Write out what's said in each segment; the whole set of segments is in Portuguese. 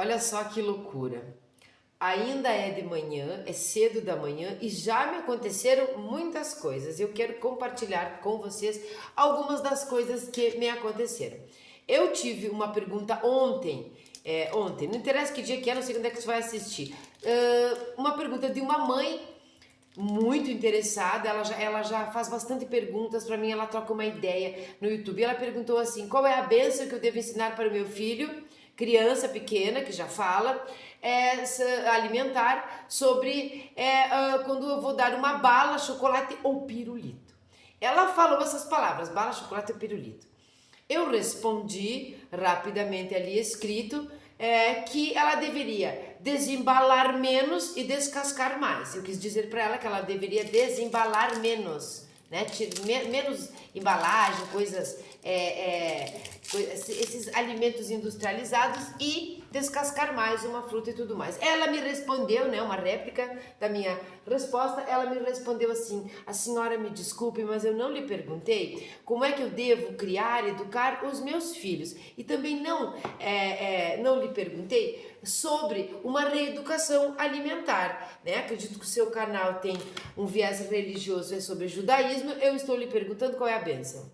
Olha só que loucura. Ainda é de manhã, é cedo da manhã e já me aconteceram muitas coisas. Eu quero compartilhar com vocês algumas das coisas que me aconteceram. Eu tive uma pergunta ontem, não interessa que dia que é, não sei quando é que você vai assistir. Uma pergunta de uma mãe muito interessada, ela já faz bastante perguntas para mim, ela troca uma ideia no YouTube. Ela perguntou assim: qual é a bênção que eu devo ensinar para o meu filho, criança pequena que já fala, alimentar, sobre quando eu vou dar uma bala, chocolate ou pirulito. Ela falou essas palavras: bala, chocolate ou pirulito. Eu respondi rapidamente ali escrito que ela deveria desembalar menos e descascar mais. Eu quis dizer para ela que ela deveria desembalar menos, né? Menos embalagem, coisas, esses alimentos industrializados, e descascar mais uma fruta e tudo mais. Ela me respondeu, né? Uma réplica da minha resposta. Ela me respondeu assim: a senhora me desculpe, mas eu não lhe perguntei como é que eu devo criar, educar os meus filhos, e também não lhe perguntei sobre uma reeducação alimentar, né? Acredito que o seu canal tem um viés religioso, é sobre judaísmo. Eu estou lhe perguntando qual é a bênção.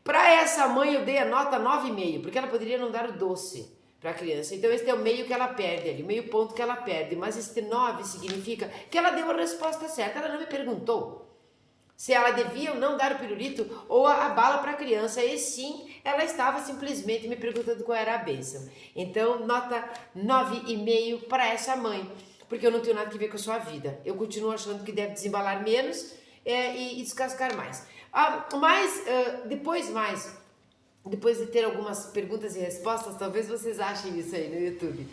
Para essa mãe eu dei a nota 9,5, porque ela poderia não dar o doce para a criança. Então esse é o meio que ela perde ali, o meio ponto que ela perde. Mas esse 9 significa que ela deu a resposta certa. Ela não me perguntou se ela devia ou não dar o pirulito ou a bala para a criança, e sim, ela estava simplesmente me perguntando qual era a bênção. Então, nota 9,5 para essa mãe, porque eu não tenho nada a ver com a sua vida. Eu continuo achando que deve desembalar menos e descascar mais. Depois de ter algumas perguntas e respostas, talvez vocês achem isso aí no YouTube,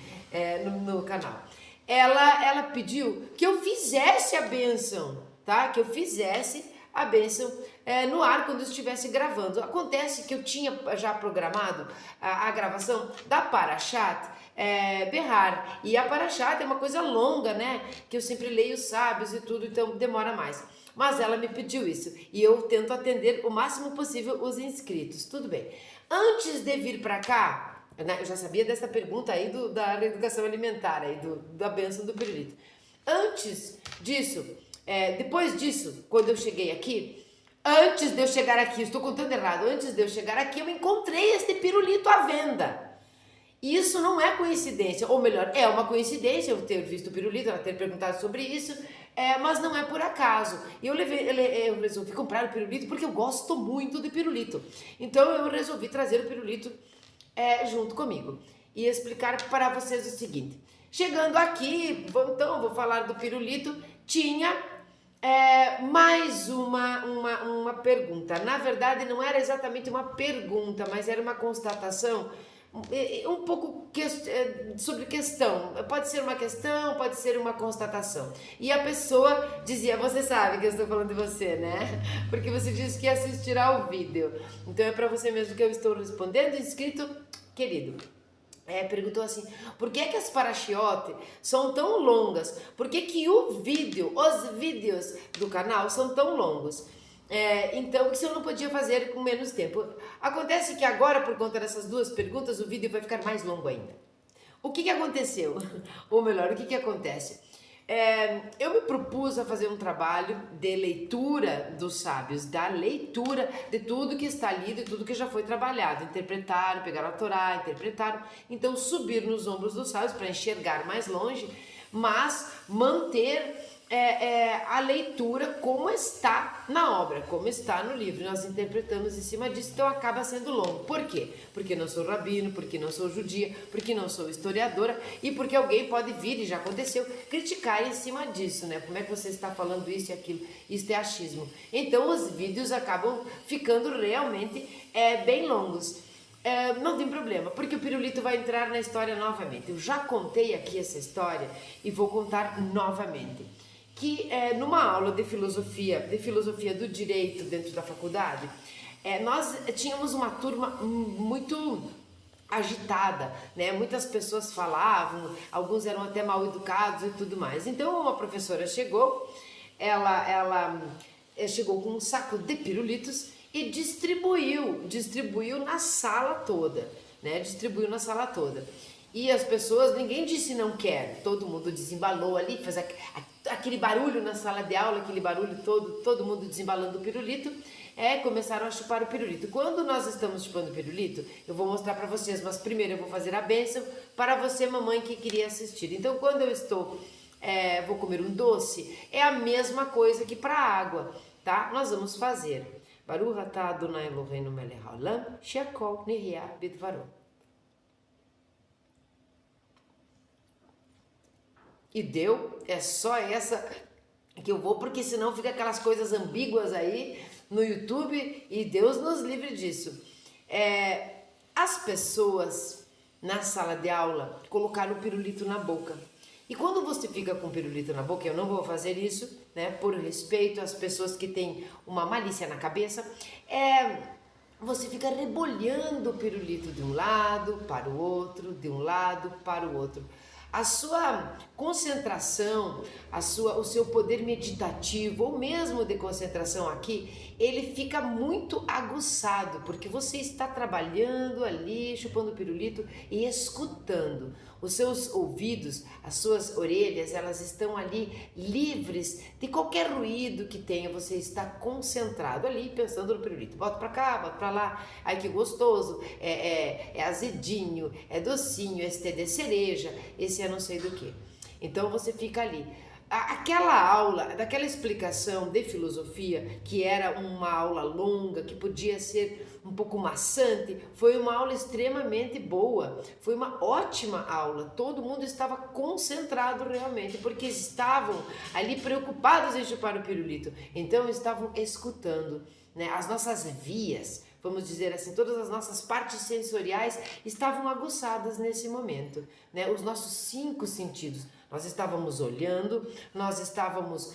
no canal. Ela pediu que eu fizesse a bênção, tá? Que eu fizesse a bênção no ar quando eu estivesse gravando. Acontece que eu tinha já programado a gravação da Parashat Behar, e a Parashat é uma coisa longa, né? Que eu sempre leio os sábios e tudo, então demora mais. Mas ela me pediu isso e eu tento atender o máximo possível os inscritos. Tudo bem. Antes de vir para cá, eu já sabia dessa pergunta aí da reeducação alimentar, aí da bênção do pirulito. Antes disso, depois disso, quando eu cheguei aqui, antes de eu chegar aqui, estou contando errado, antes de eu chegar aqui, eu encontrei este pirulito à venda. Isso não é coincidência, ou melhor, é uma coincidência eu ter visto o pirulito, ela ter perguntado sobre isso, mas não é por acaso. E eu resolvi comprar o pirulito porque eu gosto muito de pirulito. Então eu resolvi trazer o pirulito junto comigo e explicar para vocês o seguinte. Chegando aqui, vou falar do pirulito. Tinha mais uma pergunta. Na verdade, não era exatamente uma pergunta, mas era uma constatação um pouco sobre questão. Pode ser uma questão, pode ser uma constatação. E a pessoa dizia: você sabe que eu estou falando de você, né? Porque você disse que assistirá o vídeo. Então é para você mesmo que eu estou respondendo. Inscrito querido, perguntou assim: por que as parashiot são tão longas? Por que os vídeos do canal são tão longos? Então, que se eu não podia fazer com menos tempo? Acontece que agora, por conta dessas duas perguntas, o vídeo vai ficar mais longo ainda. O que aconteceu? Ou melhor, o que acontece? Eu me propus a fazer um trabalho de leitura dos sábios, da leitura de tudo que está lido e tudo que já foi trabalhado. Interpretaram, pegaram a Torá, interpretaram. Então, subir nos ombros dos sábios para enxergar mais longe, mas manter a leitura como está na obra, como está no livro. Nós interpretamos em cima disso, então acaba sendo longo. Por quê? Porque não sou rabino, porque não sou judia, porque não sou historiadora, e porque alguém pode vir, e já aconteceu, criticar em cima disso, né? Como é que você está falando isso e aquilo? Isso é achismo. Então os vídeos acabam ficando realmente bem longos. Não tem problema, porque o pirulito vai entrar na história novamente. Eu já contei aqui essa história e vou contar novamente. Que numa aula de filosofia do direito dentro da faculdade, nós tínhamos uma turma muito agitada, né? Muitas pessoas falavam, alguns eram até mal educados e tudo mais. Então uma professora chegou, ela chegou com um saco de pirulitos e distribuiu na sala toda, né? Distribuiu na sala toda. E as pessoas, ninguém disse não quero, todo mundo desembalou ali, fez aquele barulho na sala de aula, aquele barulho todo mundo desembalando o pirulito, começaram a chupar o pirulito. Quando nós estamos chupando o pirulito, eu vou mostrar para vocês, mas primeiro eu vou fazer a bênção para você, mamãe, que queria assistir. Então, quando eu vou comer um doce, é a mesma coisa que para a água, tá? Nós vamos fazer. Baruch atah Adonai Eloheinu melech haolam, she'akol nihya bidvaro. E deu, é só essa que eu vou, porque senão fica aquelas coisas ambíguas aí no YouTube e Deus nos livre disso. As pessoas na sala de aula colocaram o pirulito na boca. E quando você fica com o pirulito na boca, eu não vou fazer isso, né, por respeito às pessoas que têm uma malícia na cabeça, você fica rebolhando o pirulito de um lado para o outro, de um lado para o outro. A sua concentração, o seu poder meditativo ou mesmo de concentração aqui, ele fica muito aguçado, porque você está trabalhando ali, chupando pirulito e escutando. Os seus ouvidos, as suas orelhas, elas estão ali livres de qualquer ruído que tenha. Você está concentrado ali, pensando no pirulito. Bota pra cá, bota pra lá. Ai, que gostoso. É azedinho, é docinho, esse é de cereja, esse é não sei do que. Então você fica ali. Aquela aula, daquela explicação de filosofia, que era uma aula longa, que podia ser um pouco maçante, foi uma aula extremamente boa, foi uma ótima aula, todo mundo estava concentrado realmente, porque estavam ali preocupados em chupar o pirulito, então estavam escutando, né? As nossas vias, vamos dizer assim, todas as nossas partes sensoriais estavam aguçadas nesse momento, né? Os nossos 5 sentidos. Nós estávamos olhando, nós estávamos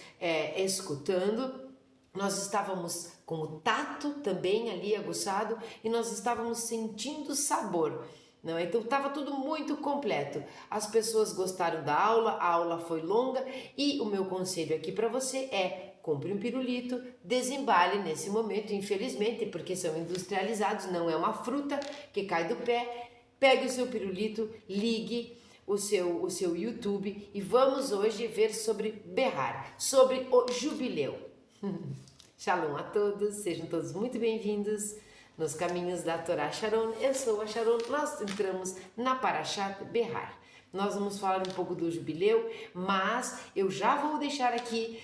escutando, nós estávamos com o tato também ali aguçado e nós estávamos sentindo sabor. Não, então estava tudo muito completo. As pessoas gostaram da aula, a aula foi longa e o meu conselho aqui para você compre um pirulito, desembale nesse momento, infelizmente, porque são industrializados, não é uma fruta que cai do pé. Pegue o seu pirulito, ligue o seu YouTube e vamos hoje ver sobre berrar, sobre o jubileu. Shalom a todos, sejam todos muito bem-vindos nos caminhos da Torá Sharon. Eu sou a Sharon, nós entramos na Parashat Berrar. Nós vamos falar um pouco do jubileu, mas eu já vou deixar aqui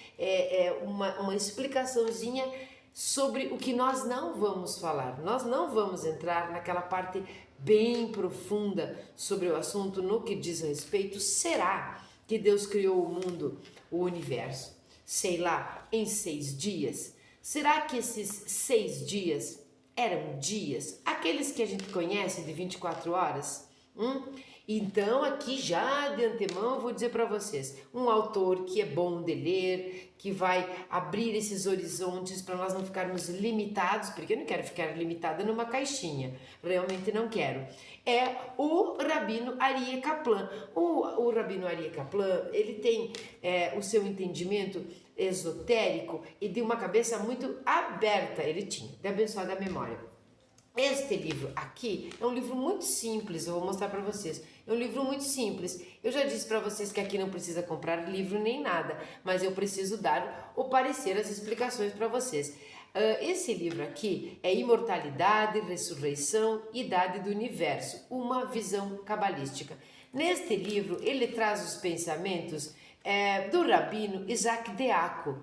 uma explicaçãozinha sobre o que nós não vamos falar. Nós não vamos entrar naquela parte bem profunda sobre o assunto no que diz respeito. Será que Deus criou o mundo, o universo, sei lá, em 6 dias? Será que esses 6 dias eram dias, aqueles que a gente conhece de 24 horas? Então aqui já de antemão eu vou dizer para vocês, um autor que é bom de ler, que vai abrir esses horizontes para nós não ficarmos limitados, porque eu não quero ficar limitada numa caixinha, realmente não quero. É o Rabino Aryeh Kaplan. O Rabino Aryeh Kaplan, ele tem o seu entendimento esotérico e de uma cabeça muito aberta, ele tinha, de abençoada memória. Este livro aqui é um livro muito simples, eu vou mostrar para vocês. É um livro muito simples. Eu já disse para vocês que aqui não precisa comprar livro nem nada, mas eu preciso dar o parecer, as explicações para vocês. Esse livro aqui é Imortalidade, Ressurreição, Idade do Universo, uma visão cabalística. Neste livro, ele traz os pensamentos do rabino Isaac Deaco,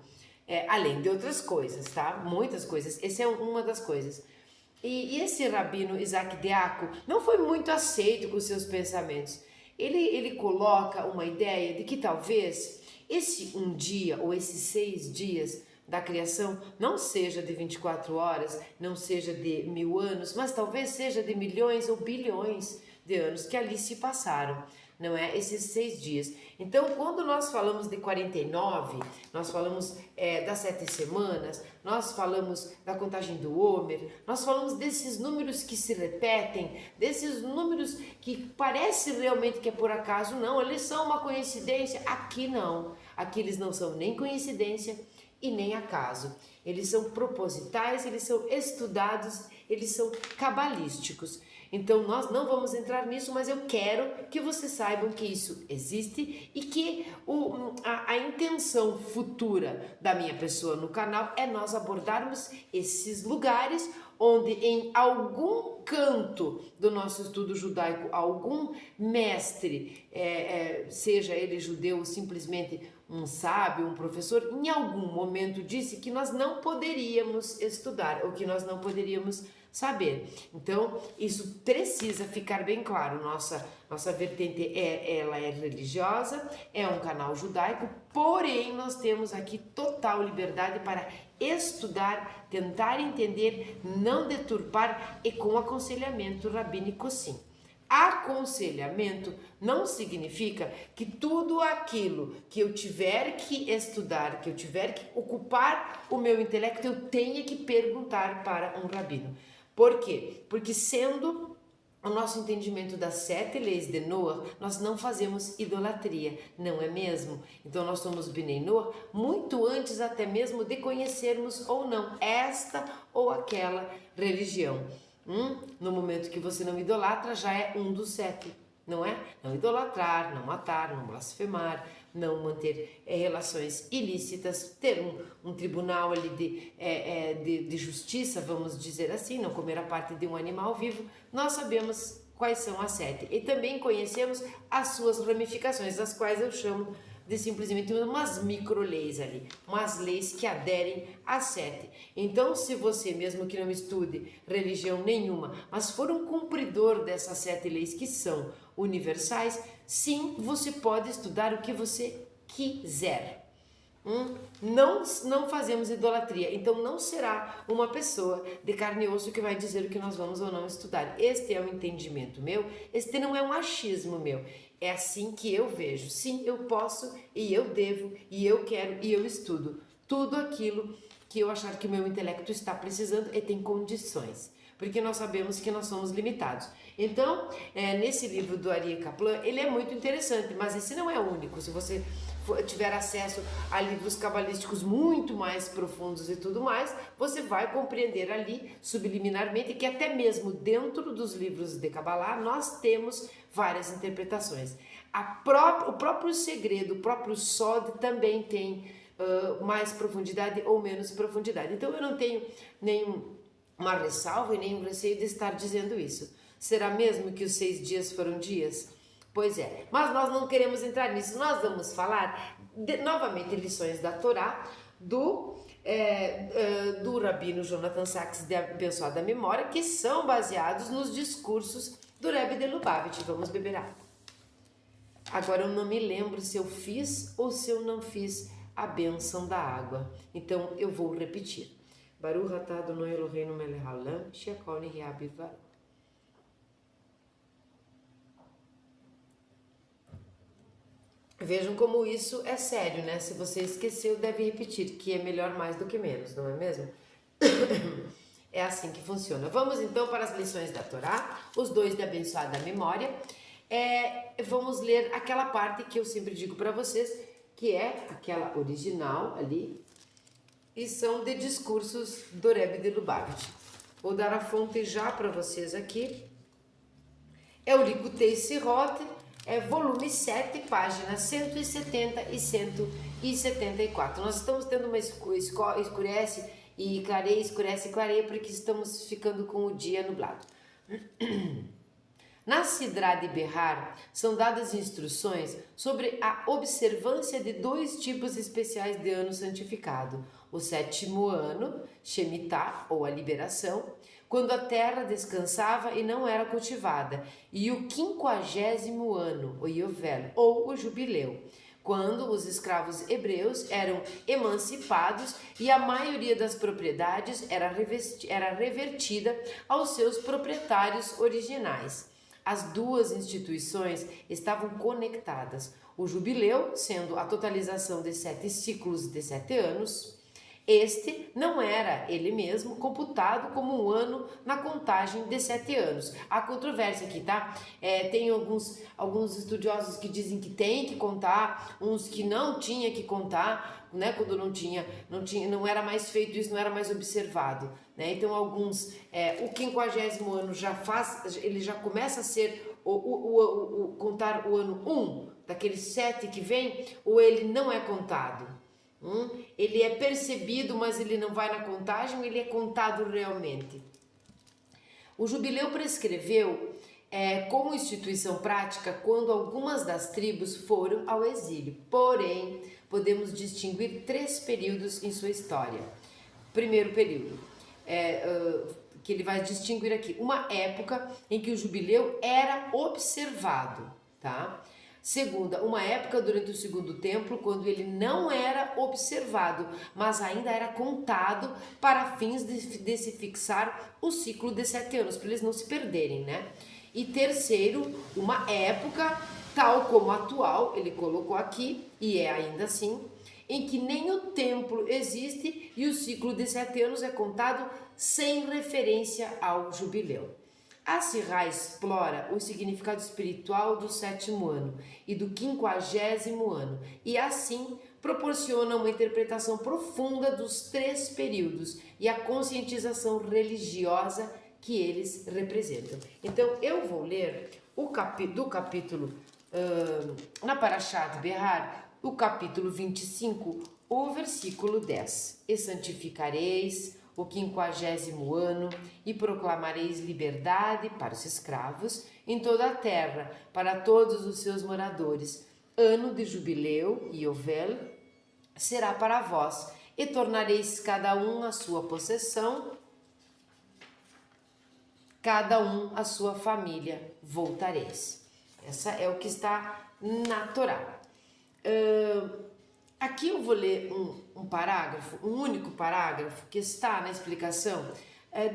além de outras coisas, tá? Muitas coisas. Essa é uma das coisas. E esse rabino Isaac Deaco não foi muito aceito com seus pensamentos. Ele coloca uma ideia de que talvez esse um dia ou esses 6 dias da criação não seja de 24 horas, não seja de 1000 anos, mas talvez seja de milhões ou bilhões de anos que ali se passaram. Não é? Esses 6 dias. Então, quando nós falamos de 49, nós falamos das 7 semanas, nós falamos da contagem do Homer, nós falamos desses números que se repetem, desses números que parece realmente que é por acaso, não, eles são uma coincidência. Aqui não. Aqui eles não são nem coincidência e nem acaso. Eles são propositais, eles são estudados, eles são cabalísticos. Então nós não vamos entrar nisso, mas eu quero que vocês saibam que isso existe e que a intenção futura da minha pessoa no canal é nós abordarmos esses lugares onde em algum canto do nosso estudo judaico, algum mestre, seja ele judeu ou simplesmente um sábio, um professor, em algum momento disse que nós não poderíamos estudar ou que nós não poderíamos saber. Então, isso precisa ficar bem claro. Nossa vertente ela é religiosa, é um canal judaico, porém nós temos aqui total liberdade para estudar, tentar entender, não deturpar e com aconselhamento rabínico sim. Aconselhamento não significa que tudo aquilo que eu tiver que estudar, que eu tiver que ocupar o meu intelecto, eu tenha que perguntar para um rabino. Por quê? Porque sendo o nosso entendimento das 7 leis de Noah, nós não fazemos idolatria, não é mesmo? Então nós somos Bnei Noah muito antes até mesmo de conhecermos ou não esta ou aquela religião. No momento que você não idolatra, já é um dos 7, não é? Não idolatrar, não matar, não blasfemar, não manter relações ilícitas, ter um tribunal ali de justiça, vamos dizer assim, não comer a parte de um animal vivo. Nós sabemos quais são as 7 e também conhecemos as suas ramificações, as quais eu chamo de simplesmente umas micro-leis ali, umas leis que aderem às 7. Então, se você, mesmo que não estude religião nenhuma, mas for um cumpridor dessas 7 leis que são universais, sim, você pode estudar o que você quiser. Não fazemos idolatria, então não será uma pessoa de carne e osso que vai dizer o que nós vamos ou não estudar. Este é um entendimento meu, este não é um achismo meu, é assim que eu vejo. Sim, eu posso e eu devo e eu quero e eu estudo tudo aquilo que eu achar que o meu intelecto está precisando e tem condições, porque nós sabemos que nós somos limitados. Então, nesse livro do Aryeh Kaplan, ele é muito interessante, mas esse não é o único. Se você tiver acesso a livros cabalísticos muito mais profundos e tudo mais, você vai compreender ali subliminarmente que até mesmo dentro dos livros de Kabbalah nós temos várias interpretações. O próprio segredo, o próprio Sod também tem mais profundidade ou menos profundidade. Então eu não tenho nenhuma ressalva e nenhum receio de estar dizendo isso. Será mesmo que os 6 dias foram dias? Pois é, mas nós não queremos entrar nisso. Nós vamos falar novamente lições da Torá do Rabino Jonathan Sacks, de abençoada memória, que são baseados nos discursos do Rebbe de Lubavitch. Vamos beber água. Agora eu não me lembro se eu fiz ou se eu não fiz a bênção da água. Então eu vou repetir. Baruch atah Adonai Eloheinu melech haolam, shekol nihya bivaro. Vejam como isso é sério, né? Se você esqueceu, deve repetir, que é melhor mais do que menos, não é mesmo? É assim que funciona. Vamos então para as lições da Torá, os 2 de abençoada memória. Vamos ler aquela parte que eu sempre digo para vocês, que é aquela original ali, e são de discursos do Rebbe de Lubavitch. Vou dar a fonte já para vocês aqui. É o Likutei Sirot, volume 7, páginas 170 e 174. Nós estamos tendo uma escurece e clareia, escurece e clareia, porque estamos ficando com o dia nublado. Na Sidrá de Behar são dadas instruções sobre a observância de 2 tipos especiais de ano santificado. O 7º ano, Shemitah, ou a liberação, quando a terra descansava e não era cultivada, e o 50º ano, o Yovel, ou o jubileu, quando os escravos hebreus eram emancipados e a maioria das propriedades era revertida aos seus proprietários originais. As 2 instituições estavam conectadas, o jubileu sendo a totalização de 7 ciclos de 7 anos, Este não era ele mesmo computado como um ano na contagem de 7 anos. Há controvérsia aqui, tá? Tem alguns estudiosos que dizem que tem que contar, uns que não tinha que contar, né? Quando não era mais feito isso, não era mais observado, né? Então alguns, o 50º ano ele já começa a ser contar o ano 1, daqueles 7 que vem, ou ele não é contado. Ele é percebido, mas ele não vai na contagem, ele é contado realmente. O jubileu prescreveu como instituição prática quando algumas das tribos foram ao exílio. Porém, podemos distinguir 3 períodos em sua história. Primeiro período, que ele vai distinguir aqui, uma época em que o jubileu era observado, tá? Segunda, uma época durante o segundo templo, quando ele não era observado, mas ainda era contado para fins de se fixar o ciclo de 7 anos, para eles não se perderem, né? E terceiro, uma época, tal como a atual, ele colocou aqui, e é ainda assim, em que nem o templo existe e o ciclo de 7 anos é contado sem referência ao jubileu. A Sirá explora o significado espiritual do 7º ano e do 50º ano e assim proporciona uma interpretação profunda dos 3 períodos e a conscientização religiosa que eles representam. Então eu vou ler do capítulo na Parashá de Behar, o capítulo 25, o versículo 10. E santificareis o 50º ano, e proclamareis liberdade para os escravos em toda a terra, para todos os seus moradores. Ano de jubileu, Yovel, será para vós, e tornareis cada um a sua possessão, cada um a sua família, voltareis. Essa é o que está na Torá. Aqui eu vou ler um parágrafo, um único parágrafo que está na explicação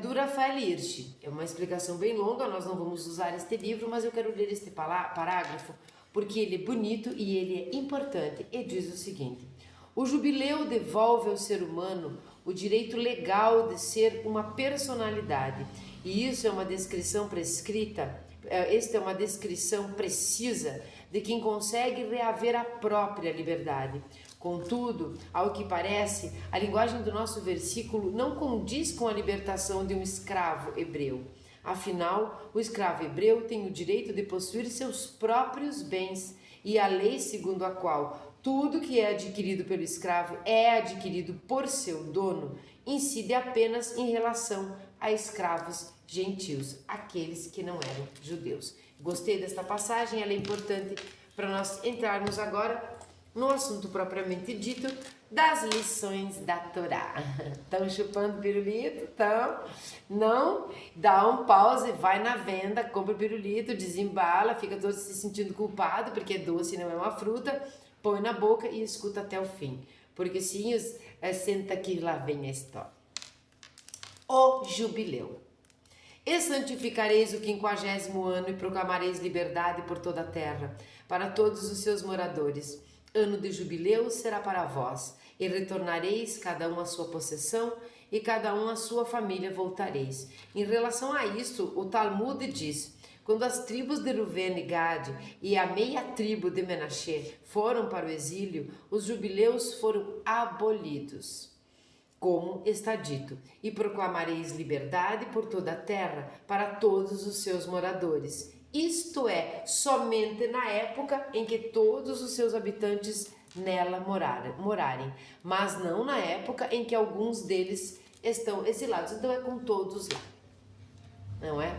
do Rafael Hirsch. É uma explicação bem longa, nós não vamos usar este livro, mas eu quero ler este parágrafo porque ele é bonito e ele é importante. E diz o seguinte: o jubileu devolve ao ser humano o direito legal de ser uma personalidade, e isso é uma descrição prescrita. Esta é uma descrição precisa de quem consegue reaver a própria liberdade. Contudo, ao que parece, a linguagem do nosso versículo não condiz com a libertação de um escravo hebreu. Afinal, o escravo hebreu tem o direito de possuir seus próprios bens, e a lei segundo a qual tudo que é adquirido pelo escravo é adquirido por seu dono incide apenas em relação a escravos gentios, aqueles que não eram judeus. Gostei desta passagem, ela é importante para nós entrarmos agora no assunto propriamente dito das lições da Torá. Estão chupando pirulito? Estão? Não? Dá um pause, vai na venda, compra o pirulito, desembala, fica todo se sentindo culpado porque doce não é uma fruta, põe na boca e escuta até o fim. Porque sim, senta aqui, lá vem a história. O jubileu. E santificareis o 50º ano e proclamareis liberdade por toda a terra, para todos os seus moradores. Ano de jubileu será para vós, e retornareis cada um à sua possessão, e cada um à sua família voltareis. Em relação a isto, o Talmud diz: quando as tribos de Ruven e Gad e a meia tribo de Menashe foram para o exílio, os jubileus foram abolidos. Como está dito, e proclamareis liberdade por toda a terra para todos os seus moradores. Isto é, somente na época em que todos os seus habitantes nela morarem, mas não na época em que alguns deles estão exilados. Então é com todos lá, não é?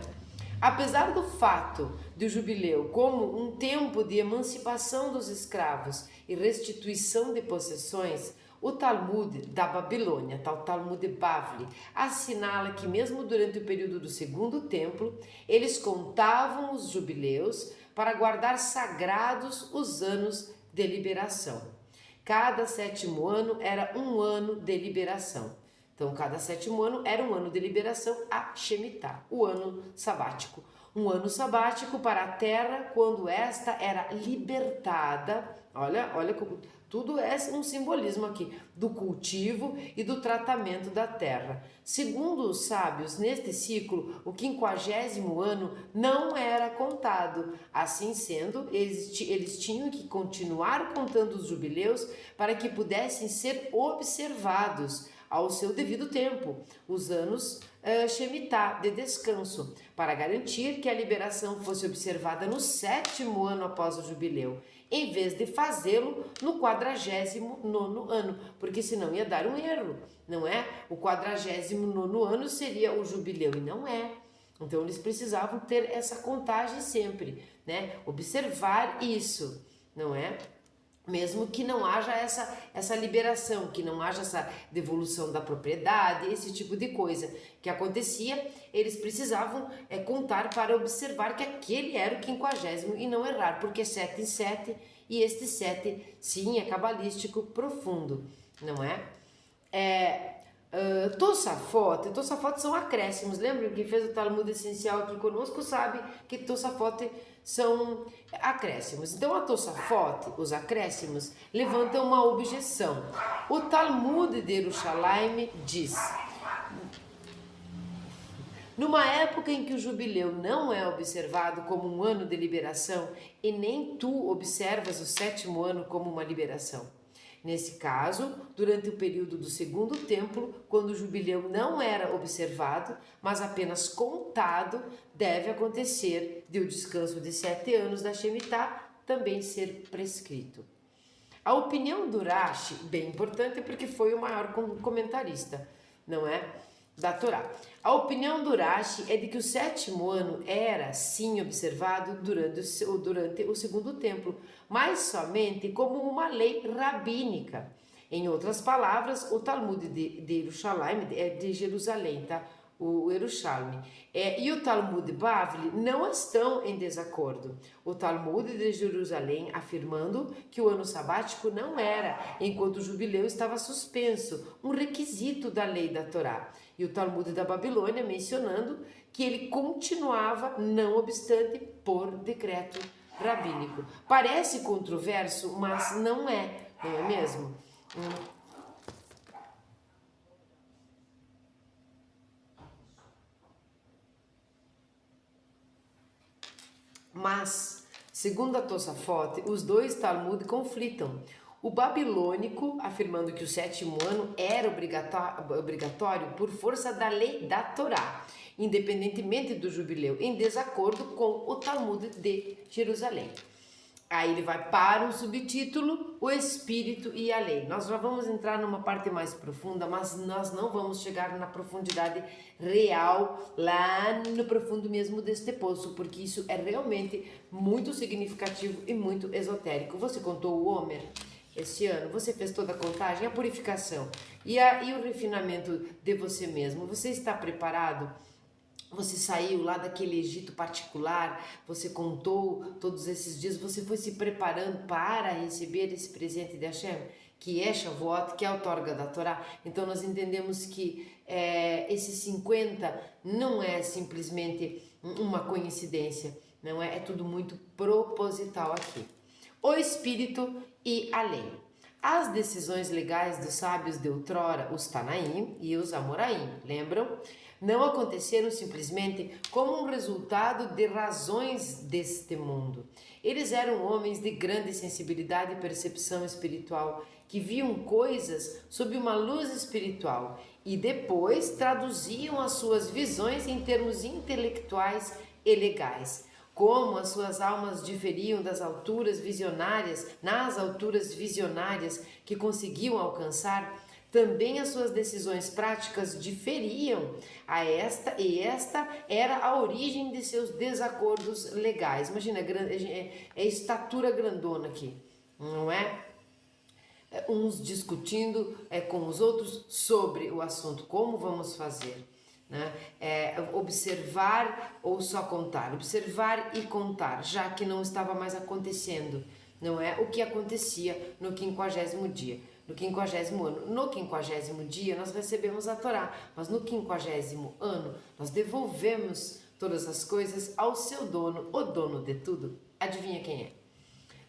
Apesar do fato do jubileu como um tempo de emancipação dos escravos e restituição de possessões, o Talmud da Babilônia, o Talmud Bavli, assinala que mesmo durante o período do Segundo Templo, eles contavam os jubileus para guardar sagrados os anos de liberação. Cada 7º ano era um ano de liberação. Então, cada 7º ano era um ano de liberação a Shemitah, o ano sabático. Um ano sabático para a terra quando esta era libertada Olha como tudo é um simbolismo aqui do cultivo e do tratamento da terra. Segundo os sábios, neste ciclo, o 50º ano não era contado. Assim sendo, eles tinham que continuar contando os jubileus para que pudessem ser observados ao seu devido tempo, os anos Shemitah, de descanso, para garantir que a liberação fosse observada no 7º ano após o jubileu, em vez de fazê-lo no 49º ano, porque senão ia dar um erro, não é? O 49º ano seria o jubileu e não é. Então eles precisavam ter essa contagem sempre, né? Observar isso, não é? Mesmo que não haja essa liberação, que não haja essa devolução da propriedade, esse tipo de coisa que acontecia, eles precisavam contar para observar que aquele era o 50º e não errar, porque 7 em 7, e este 7 sim é cabalístico profundo, não é? Tosafot são acréscimos. Lembra quem fez o Talmud essencial aqui conosco sabe que Tosafot são acréscimos. Então a Tosafot, os acréscimos, levantam uma objeção. O Talmud de Yerushalayim diz: numa época em que o jubileu não é observado como um ano de liberação e nem tu observas o 7º ano como uma liberação. Nesse caso, durante o período do segundo templo, quando o jubileu não era observado, mas apenas contado, deve acontecer de o descanso de 7 anos da Shemitah também ser prescrito. A opinião do Rashi, bem importante porque foi o maior comentarista, não é? Da Torá. A opinião do Rashi é de que o 7º ano era sim observado durante o segundo templo, mas somente como uma lei rabínica. Em outras palavras, o Talmud de Yerushalayim, de Jerusalém, tá? O Yerushalmi, e o Talmud Bavli não estão em desacordo. O Talmud de Jerusalém afirmando que o ano sabático não era, enquanto o jubileu estava suspenso, um requisito da lei da Torá. E o Talmud da Babilônia mencionando que ele continuava, não obstante, por decreto rabínico. Parece controverso, mas não é mesmo? Mas, segundo a Tosafot, os dois Talmud conflitam. O babilônico, afirmando que o 7º ano era obrigatório por força da lei da Torá, independentemente do jubileu, em desacordo com o Talmud de Jerusalém. Aí ele vai para o subtítulo, o Espírito e a Lei. Nós já vamos entrar numa parte mais profunda, mas nós não vamos chegar na profundidade real, lá no profundo mesmo deste poço, porque isso é realmente muito significativo e muito esotérico. Você contou o Homer esse ano? Você fez toda a contagem, a purificação e o refinamento de você mesmo. Você está preparado? Você saiu lá daquele Egito particular, você contou todos esses dias, você foi se preparando para receber esse presente de Hashem, que é Shavuot, que é a outorga da Torá. Então nós entendemos que esses 50 não é simplesmente uma coincidência, não é? É tudo muito proposital aqui. O Espírito e a Lei. As decisões legais dos sábios de outrora, os Tanaim e os Amoraim, lembram? Não aconteceram simplesmente como um resultado de razões deste mundo. Eles eram homens de grande sensibilidade e percepção espiritual, que viam coisas sob uma luz espiritual e depois traduziam as suas visões em termos intelectuais e legais. Como as suas almas diferiam das alturas visionárias, nas alturas visionárias que conseguiam alcançar, também as suas decisões práticas diferiam e esta era a origem de seus desacordos legais. Imagina, é estatura grandona aqui, não é? Uns discutindo com os outros sobre o assunto, como vamos fazer, né? Observar ou só contar, observar e contar, já que não estava mais acontecendo, não é? O que acontecia no 50º dia. No 50º ano. No 50º dia nós recebemos a Torá, mas no 50º ano nós devolvemos todas as coisas ao seu dono, o dono de tudo. Adivinha quem é?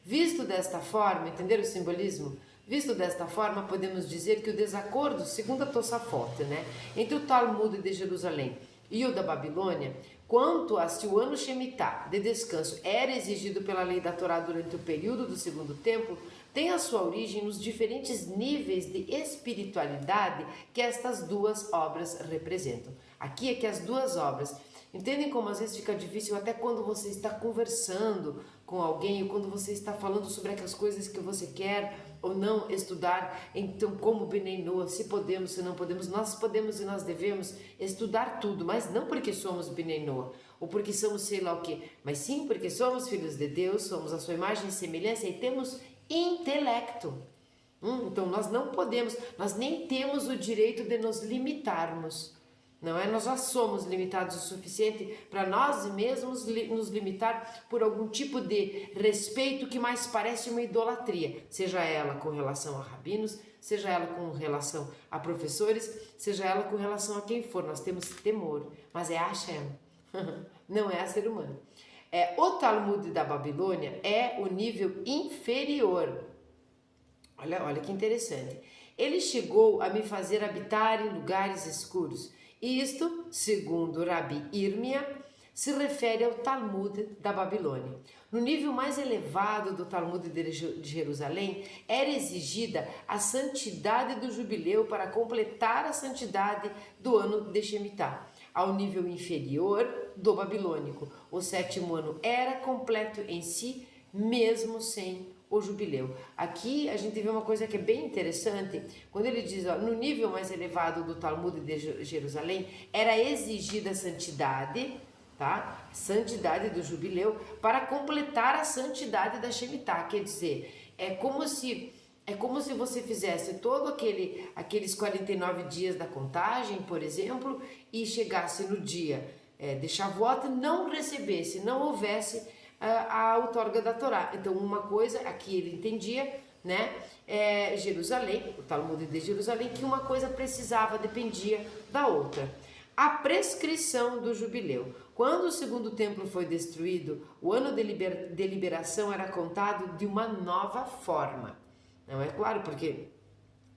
Visto desta forma, entenderam o simbolismo? Visto desta forma, podemos dizer que o desacordo, segundo a Tosafot, né, entre o Talmud de Jerusalém e o da Babilônia, quanto a se o ano Shemitah de descanso era exigido pela lei da Torá durante o período do segundo templo, tem a sua origem nos diferentes níveis de espiritualidade que estas duas obras representam. Aqui é que as duas obras, entendem como às vezes fica difícil até quando você está conversando com alguém, ou quando você está falando sobre aquelas coisas que você quer ou não estudar. Então, como Bnei Noah, se podemos, se não podemos, nós podemos e nós devemos estudar tudo, mas não porque somos Bnei Noah, ou porque somos sei lá o quê, mas sim porque somos filhos de Deus, somos a sua imagem e semelhança e temos intelecto. Então nós não podemos, nós nem temos o direito de nos limitarmos. Não é? Nós já somos limitados o suficiente para nós mesmos nos limitar por algum tipo de respeito que mais parece uma idolatria, seja ela com relação a rabinos, seja ela com relação a professores, seja ela com relação a quem for. Nós temos temor, mas é a Hashem, não é a ser humano. O Talmud da Babilônia é o nível inferior. Olha que interessante. Ele chegou a me fazer habitar em lugares escuros. Isto, segundo Rabi Irmia, se refere ao Talmud da Babilônia. No nível mais elevado do Talmud de Jerusalém, era exigida a santidade do jubileu para completar a santidade do ano de Shemitah. Ao nível inferior do babilônico, o sétimo ano era completo em si, mesmo sem o jubileu. Aqui a gente vê uma coisa que é bem interessante, quando ele diz, ó, no nível mais elevado do Talmud de Jerusalém, era exigida a santidade, tá? Santidade do jubileu para completar a santidade da Shemitah, quer dizer, é como se você fizesse todo aqueles 49 dias da contagem, por exemplo, e chegasse no dia de Shavuot, não recebesse, não houvesse a outorga da Torá. Então, uma coisa, aqui ele entendia, né, Jerusalém, o Talmud de Jerusalém, que uma coisa dependia da outra. A prescrição do jubileu. Quando o segundo templo foi destruído, o ano de liberação era contado de uma nova forma. Não é claro, porque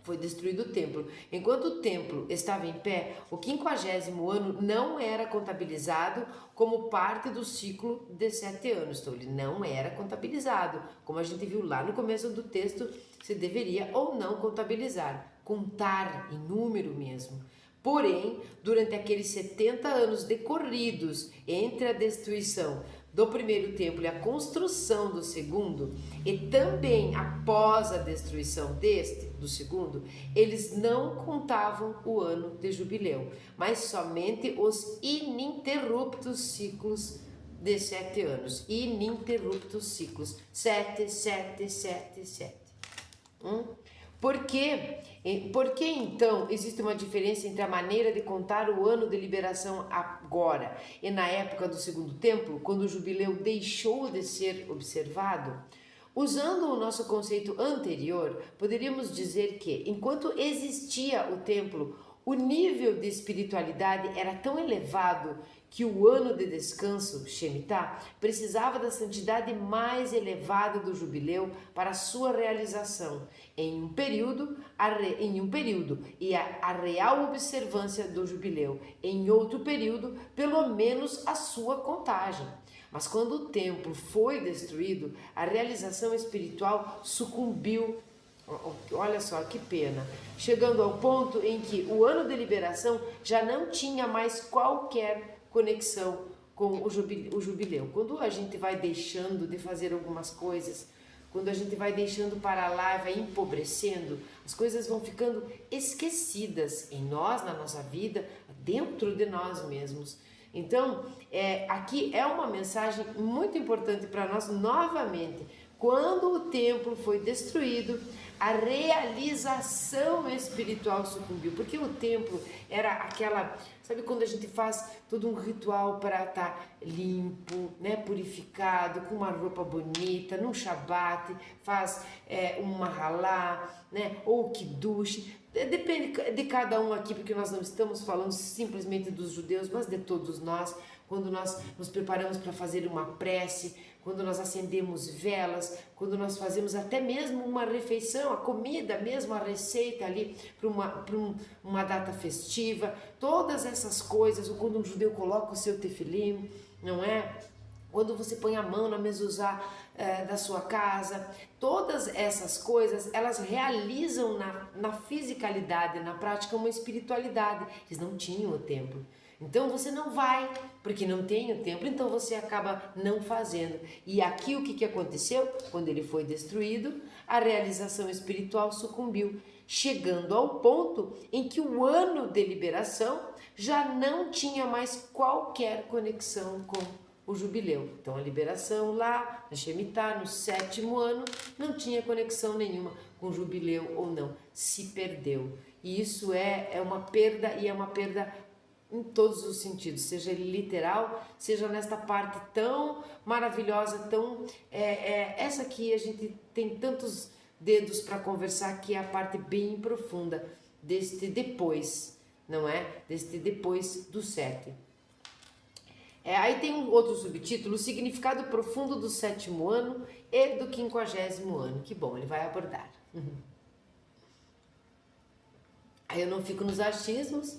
foi destruído o templo. Enquanto o templo estava em pé, o 50º ano não era contabilizado como parte do ciclo de 7 anos. Então, ele não era contabilizado. Como a gente viu lá no começo do texto, se deveria ou não contabilizar. Contar em número mesmo. Porém, durante aqueles 70 anos decorridos entre a destruição do primeiro templo e a construção do segundo, e também após a destruição do segundo, eles não contavam o ano de jubileu, mas somente os ininterruptos ciclos de 7 anos. Ininterruptos ciclos. 7, 7, 7, 7. Por quê? Porque então existe uma diferença entre a maneira de contar o ano de liberação agora e na época do segundo templo, quando o jubileu deixou de ser observado? Usando o nosso conceito anterior, poderíamos dizer que, enquanto existia o templo, o nível de espiritualidade era tão elevado que o ano de descanso, Shemitah, precisava da santidade mais elevada do jubileu para sua realização, em um período e a real observância do jubileu, em outro período, pelo menos a sua contagem. Mas quando o templo foi destruído, a realização espiritual sucumbiu. Olha só que pena, chegando ao ponto em que o ano de liberação já não tinha mais qualquer conexão com o jubileu. Quando a gente vai deixando de fazer algumas coisas, quando a gente vai deixando para lá e vai empobrecendo, as coisas vão ficando esquecidas em nós, na nossa vida, dentro de nós mesmos. Então, aqui é uma mensagem muito importante para nós novamente. Quando o templo foi destruído, a realização espiritual sucumbiu, porque o templo era aquela, sabe quando a gente faz todo um ritual para estar limpo, né, purificado, com uma roupa bonita, num Shabat, faz uma halá, né, ou kiddush, depende de cada um aqui, porque nós não estamos falando simplesmente dos judeus, mas de todos nós. quando nós nos preparamos para fazer uma prece, quando nós acendemos velas, quando nós fazemos até mesmo uma refeição, a comida mesmo, a receita ali para uma data festiva, todas essas coisas, ou quando um judeu coloca o seu tefilim, não é? Quando você põe a mão na mezuzá da sua casa, todas essas coisas, elas realizam na fisicalidade, na prática, uma espiritualidade. Eles não tinham o templo. Então você não vai, porque não tem o templo, então você acaba não fazendo. E aqui o que aconteceu? Quando ele foi destruído, a realização espiritual sucumbiu, chegando ao ponto em que o ano de liberação já não tinha mais qualquer conexão com o jubileu. Então a liberação lá na Shemitah, no 7º ano, não tinha conexão nenhuma com o jubileu ou não, se perdeu. E isso é uma perda, e é uma perda em todos os sentidos, seja ele literal, seja nesta parte tão maravilhosa, tão essa aqui a gente tem tantos dedos para conversar, que é a parte bem profunda deste depois, não é? Deste depois do 7. Aí tem um outro subtítulo, o significado profundo do 7º ano e do 50º ano. Que bom, ele vai abordar. Aí eu não fico nos achismos,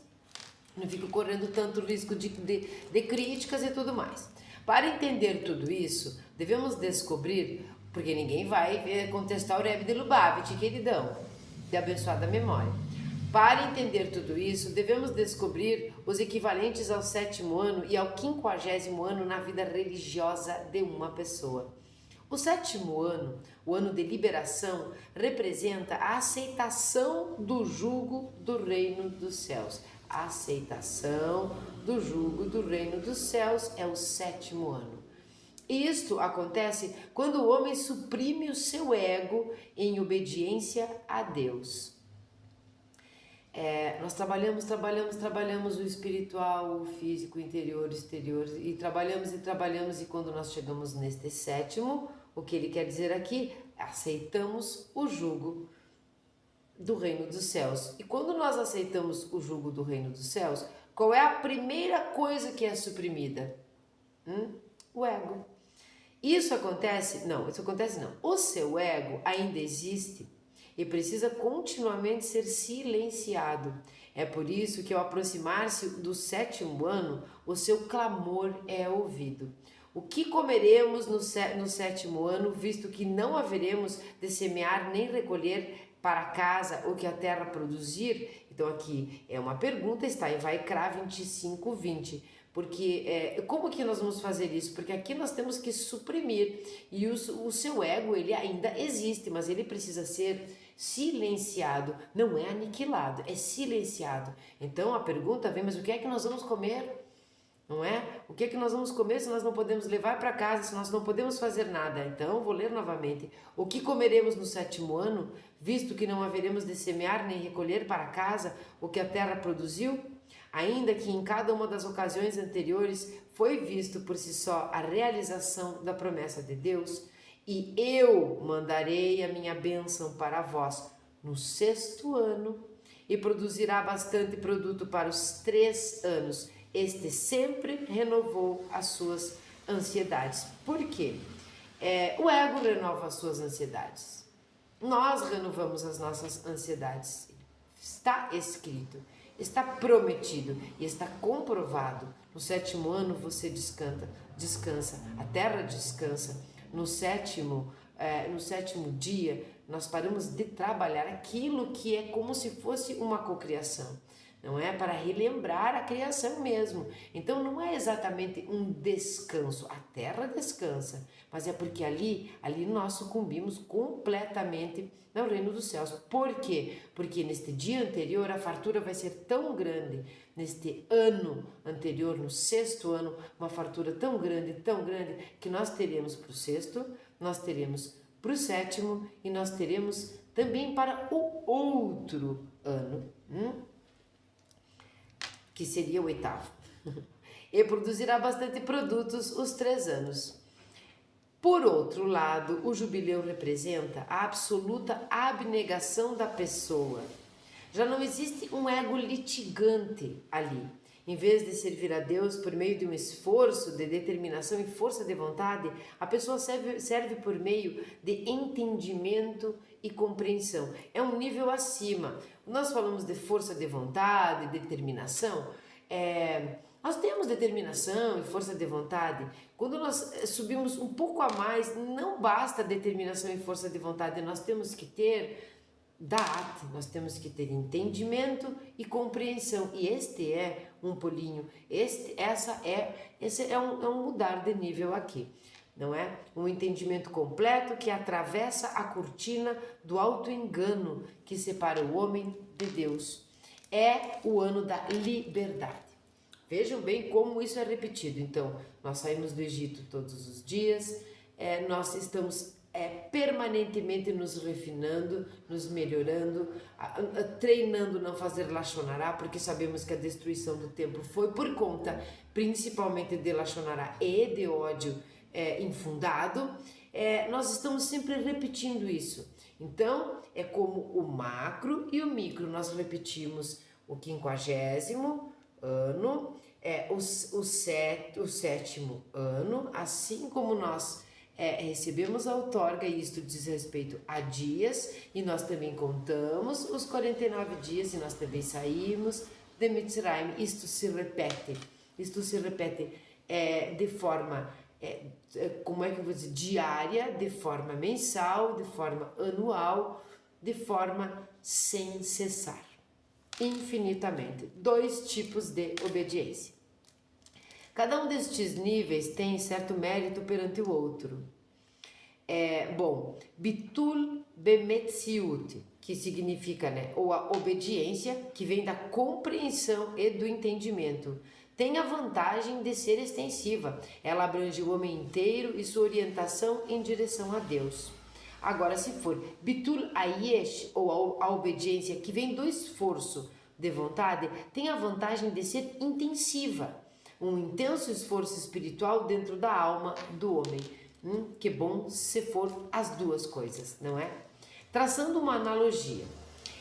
não fico correndo tanto risco de críticas e tudo mais. Para entender tudo isso, devemos descobrir, porque ninguém vai contestar o Rebbe de Lubavitch, queridão, de abençoada memória. Para entender tudo isso, devemos descobrir os equivalentes ao 7º ano e ao 50º ano na vida religiosa de uma pessoa. O 7º ano, o ano de liberação, representa a aceitação do jugo do reino dos céus. A aceitação do jugo do reino dos céus é o 7º ano. Isto acontece quando o homem suprime o seu ego em obediência a Deus. Nós trabalhamos o espiritual, o físico, o interior, o exterior, e trabalhamos, e quando nós chegamos neste 7º, o que ele quer dizer aqui? Aceitamos o jugo do reino dos céus. E quando nós aceitamos o jugo do reino dos céus, qual é a primeira coisa que é suprimida? O ego. Isso acontece? Não. O seu ego ainda existe e precisa continuamente ser silenciado. É por isso que ao aproximar-se do 7º ano, o seu clamor é ouvido. O que comeremos no 7º ano, visto que não haveremos de semear nem recolher para casa o que a terra produzir? Então aqui é uma pergunta, está em Vaikra 25:20. Porque como que nós vamos fazer isso? Porque aqui nós temos que suprimir, e o seu ego, ele ainda existe, mas ele precisa ser silenciado, não é aniquilado, é silenciado. Então a pergunta vem, mas o que é que nós vamos comer? Não é? O que é que nós vamos comer se nós não podemos levar para casa, se nós não podemos fazer nada? Então vou ler novamente. O que comeremos no 7º ano, visto que não haveremos de semear nem recolher para casa o que a terra produziu? Ainda que em cada uma das ocasiões anteriores foi visto por si só a realização da promessa de Deus, e eu mandarei a minha bênção para vós no 6º ano, e produzirá bastante produto para os 3 anos. Este sempre renovou as suas ansiedades. Por quê? O ego renova as suas ansiedades. Nós renovamos as nossas ansiedades. Está escrito. Está prometido e está comprovado. No 7º ano você descansa, a terra descansa. No sétimo dia nós paramos de trabalhar aquilo que é como se fosse uma cocriação. Não é para relembrar a criação mesmo. Então não é exatamente um descanso. A terra descansa, mas é porque ali nós sucumbimos completamente no reino dos céus. Por quê? Porque neste dia anterior a fartura vai ser tão grande. Neste ano anterior, no 6º ano, uma fartura tão grande, que nós teremos para o 6º, nós teremos para o 7º e nós teremos também para o outro ano. Que seria o 8º, e produzirá bastante produtos os 3 anos. Por outro lado, o jubileu representa a absoluta abnegação da pessoa. Já não existe um ego litigante ali. Em vez de servir a Deus por meio de um esforço de determinação e força de vontade, a pessoa serve por meio de entendimento e compreensão. É um nível acima. Nós falamos de força de vontade, determinação. Nós temos determinação e força de vontade. Quando nós subimos um pouco a mais, não basta determinação e força de vontade, nós temos que ter nós temos que ter entendimento e compreensão. E este é um pulinho, esse é um mudar de nível aqui. Não é? Um entendimento completo que atravessa a cortina do auto-engano que separa o homem de Deus. É o ano da liberdade. Vejam bem como isso é repetido. Então, nós saímos do Egito todos os dias, nós estamos permanentemente nos refinando, nos melhorando, treinando não fazer lachonará, porque sabemos que a destruição do templo foi por conta principalmente de lachonará e de ódio infundado. Nós estamos sempre repetindo isso. Então, é como o macro e o micro. Nós repetimos o 50º ano, o 7º ano, assim como nós recebemos a outorga, e isto diz respeito a dias, e nós também contamos os 49 dias, e nós também saímos de Mitzrayim. Isto se repete de forma, como é que eu vou dizer, diária, de forma mensal, de forma anual, de forma sem cessar, infinitamente. 2 tipos de obediência. Cada um destes níveis tem certo mérito perante o outro. Bitul bemetziut, que significa, ou a obediência, que vem da compreensão e do entendimento, tem a vantagem de ser extensiva. Ela abrange o homem inteiro e sua orientação em direção a Deus. Agora, se for bitul ayesh, ou a obediência, que vem do esforço de vontade, tem a vantagem de ser intensiva. Um intenso esforço espiritual dentro da alma do homem. Que bom se for as duas coisas, não é? Traçando uma analogia,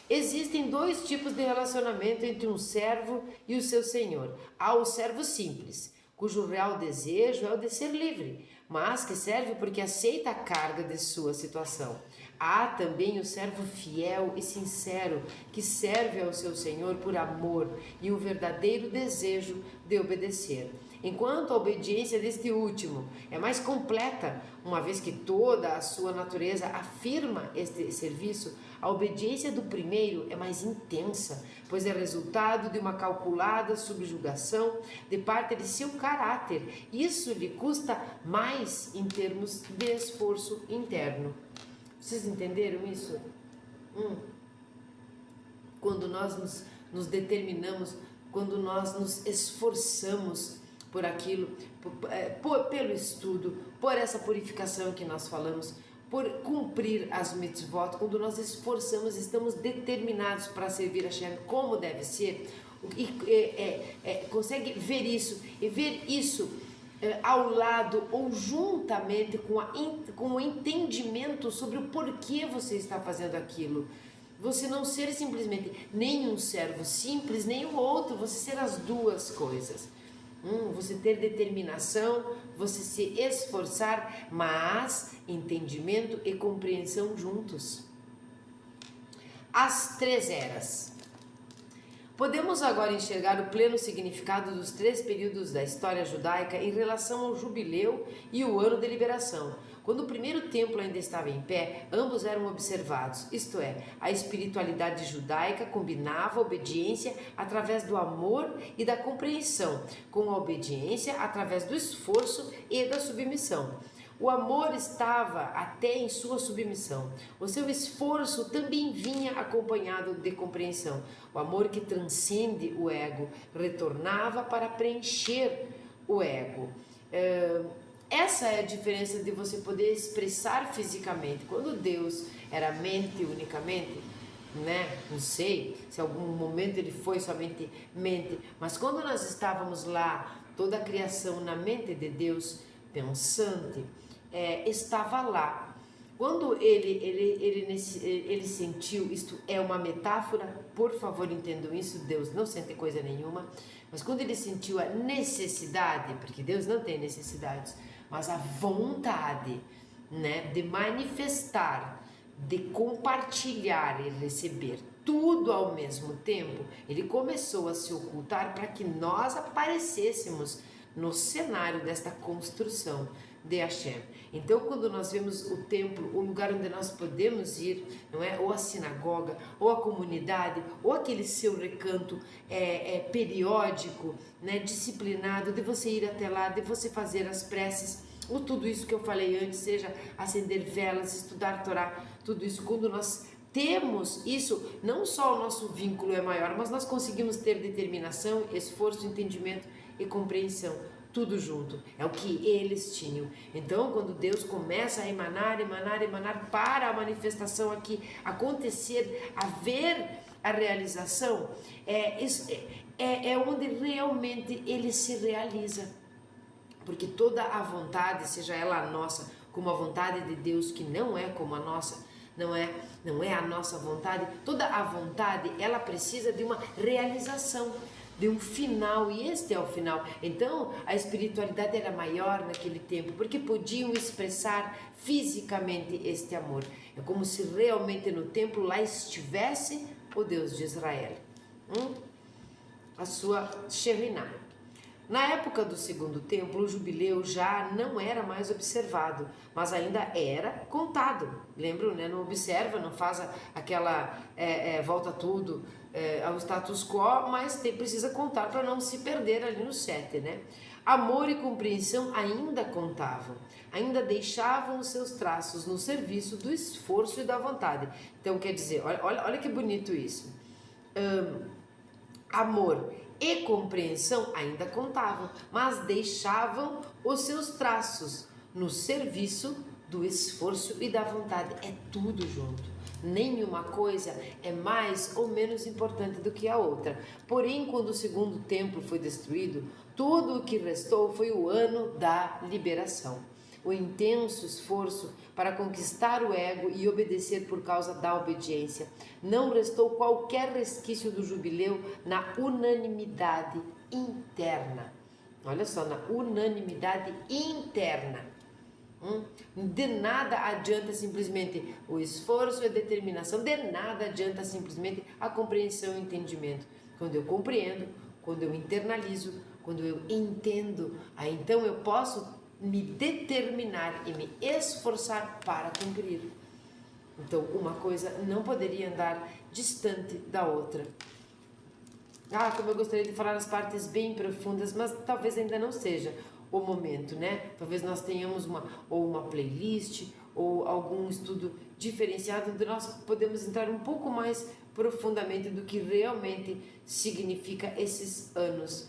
existem 2 tipos de relacionamento entre um servo e o seu senhor. Há o servo simples, cujo real desejo é o de ser livre, mas que serve porque aceita a carga de sua situação. Há também o servo fiel e sincero, que serve ao seu senhor por amor e um verdadeiro desejo de obedecer. Enquanto a obediência deste último é mais completa, uma vez que toda a sua natureza afirma este serviço, a obediência do primeiro é mais intensa, pois é resultado de uma calculada subjugação de parte de seu caráter. Isso lhe custa mais em termos de esforço interno. Vocês entenderam isso? Quando nós nos determinamos, quando nós nos esforçamos por aquilo, pelo estudo, por essa purificação que nós falamos, por cumprir as mitzvot, quando nós esforçamos, estamos determinados para servir a Hashem como deve ser, e consegue ver isso, e ver isso ao lado ou juntamente com o entendimento sobre o porquê você está fazendo aquilo. Você não ser simplesmente nem um servo simples, nem o outro, você ser as duas coisas. Você ter determinação, você se esforçar, mas entendimento e compreensão juntos. As 3 eras. Podemos agora enxergar o pleno significado dos 3 períodos da história judaica em relação ao jubileu e o ano de liberação. Quando o primeiro templo ainda estava em pé, ambos eram observados, isto é, a espiritualidade judaica combinava a obediência através do amor e da compreensão, com a obediência através do esforço e da submissão. O amor estava até em sua submissão. O seu esforço também vinha acompanhado de compreensão. O amor que transcende o ego retornava para preencher o ego. Essa é a diferença de você poder expressar fisicamente. Quando Deus era mente unicamente, né? Não sei se em algum momento ele foi somente mente, mas quando nós estávamos lá, toda a criação na mente de Deus pensante, estava lá. Quando ele sentiu, isto é uma metáfora, por favor entendam isso, Deus não sente coisa nenhuma, mas quando ele sentiu a necessidade, porque Deus não tem necessidades, mas a vontade, né, de manifestar, de compartilhar e receber tudo ao mesmo tempo, ele começou a se ocultar para que nós aparecêssemos no cenário desta construção de Hashem. Então, quando nós vemos o templo, o lugar onde nós podemos ir, não é? Ou a sinagoga, ou a comunidade, ou aquele seu recanto periódico, né? Disciplinado, de você ir até lá, de você fazer as preces, ou tudo isso que eu falei antes, seja acender velas, estudar Torá, tudo isso, quando nós temos isso, não só o nosso vínculo é maior, mas nós conseguimos ter determinação, esforço, entendimento e compreensão, tudo junto. É o que eles tinham. Então, quando Deus começa a emanar para a manifestação aqui acontecer, haver a realização, é onde realmente ele se realiza. Porque toda a vontade, seja ela a nossa, como a vontade de Deus, que não é como a nossa, não é a nossa vontade, toda a vontade, ela precisa de uma realização, de um final, e este é o final. Então a espiritualidade era maior naquele tempo, porque podiam expressar fisicamente este amor. É como se realmente no templo lá estivesse o Deus de Israel, a sua Shekhinah. Na época do segundo templo, o jubileu já não era mais observado, mas ainda era contado. Lembram, né? Não observa, não faz aquela volta tudo ao status quo, mas precisa contar para não se perder ali no 7, né? Amor e compreensão ainda contavam, ainda deixavam os seus traços no serviço do esforço e da vontade. Então, quer dizer, olha que bonito isso. Amor e compreensão ainda contavam, mas deixavam os seus traços no serviço do esforço e da vontade. É tudo junto. Nenhuma coisa é mais ou menos importante do que a outra. Porém, quando o segundo templo foi destruído, tudo o que restou foi o ano da liberação. O intenso esforço para conquistar o ego e obedecer por causa da obediência. Não restou qualquer resquício do jubileu na unanimidade interna. Olha só, na unanimidade interna. De nada adianta simplesmente o esforço e a determinação, de nada adianta simplesmente a compreensão e o entendimento. Quando eu compreendo, quando eu internalizo, quando eu entendo, aí então eu posso me determinar e me esforçar para cumprir. Então, uma coisa não poderia andar distante da outra. Como eu gostaria de falar as partes bem profundas, mas talvez ainda não seja o momento, né? Talvez nós tenhamos uma playlist ou algum estudo diferenciado onde nós podemos entrar um pouco mais profundamente do que realmente significa esses anos.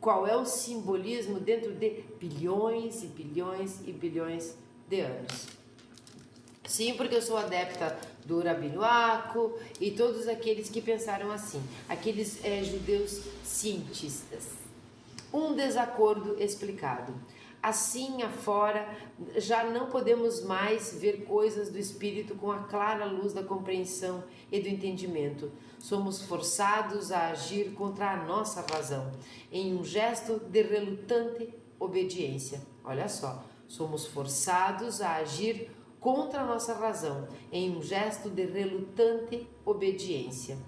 Qual é o simbolismo dentro de bilhões e bilhões e bilhões de anos. Sim, porque eu sou adepta do Rabino Aku e todos aqueles que pensaram assim, aqueles judeus cientistas. Um desacordo explicado. Assim afora, já não podemos mais ver coisas do Espírito com a clara luz da compreensão e do entendimento. Somos forçados a agir contra a nossa razão, em um gesto de relutante obediência. Olha só, somos forçados a agir contra a nossa razão, em um gesto de relutante obediência.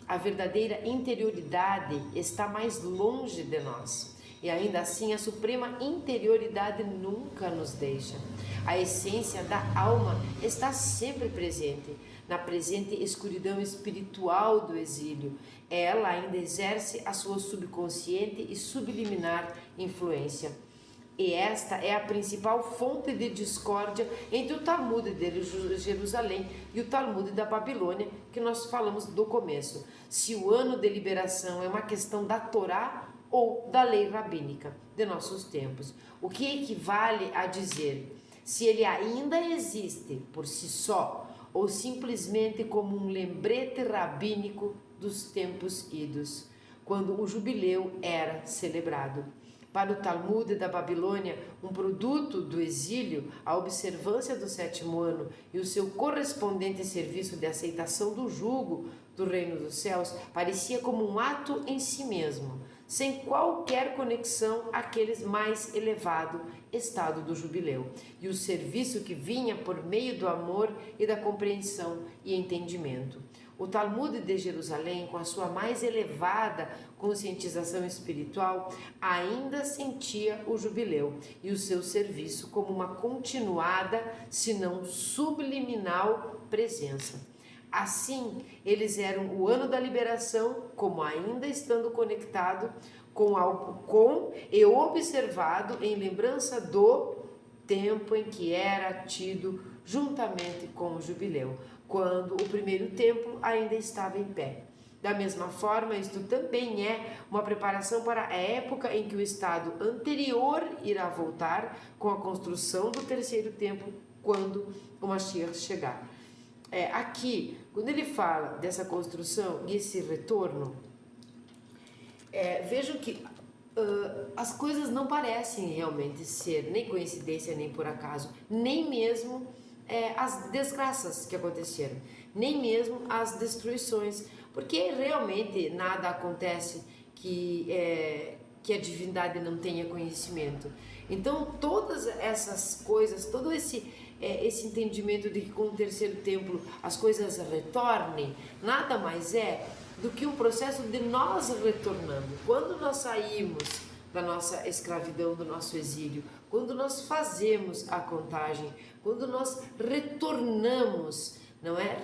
A verdadeira interioridade está mais longe de nós. E ainda assim, a suprema interioridade nunca nos deixa. A essência da alma está sempre presente, na presente escuridão espiritual do exílio. Ela ainda exerce a sua subconsciente e subliminar influência. E esta é a principal fonte de discórdia entre o Talmud de Jerusalém e o Talmud da Babilônia, que nós falamos do começo. Se o ano de liberação é uma questão da Torá ou da lei rabínica de nossos tempos, o que equivale a dizer se ele ainda existe por si só ou simplesmente como um lembrete rabínico dos tempos idos, quando o jubileu era celebrado. Para o Talmud da Babilônia, um produto do exílio, a observância do 7º ano e o seu correspondente serviço de aceitação do jugo do reino dos céus parecia como um ato em si mesmo, sem qualquer conexão àquele mais elevado estado do jubileu, e o serviço que vinha por meio do amor e da compreensão e entendimento. O Talmud de Jerusalém, com a sua mais elevada conscientização espiritual, ainda sentia o jubileu e o seu serviço como uma continuada, se não subliminal, presença. Assim, eles eram o ano da liberação, como ainda estando conectado com e observado em lembrança do tempo em que era tido juntamente com o jubileu, quando o primeiro templo ainda estava em pé. Da mesma forma, isto também é uma preparação para a época em que o estado anterior irá voltar com a construção do terceiro templo, quando o Mashiach chegar. Aqui, quando ele fala dessa construção e esse retorno, vejam que as coisas não parecem realmente ser nem coincidência, nem por acaso, nem mesmo as desgraças que aconteceram, nem mesmo as destruições, porque realmente nada acontece que a divindade não tenha conhecimento. Então, todas essas coisas, todo esse entendimento de que com o terceiro templo as coisas retornem, nada mais é do que um processo de nós retornando. Quando nós saímos da nossa escravidão, do nosso exílio, quando nós fazemos a contagem, quando nós retornamos,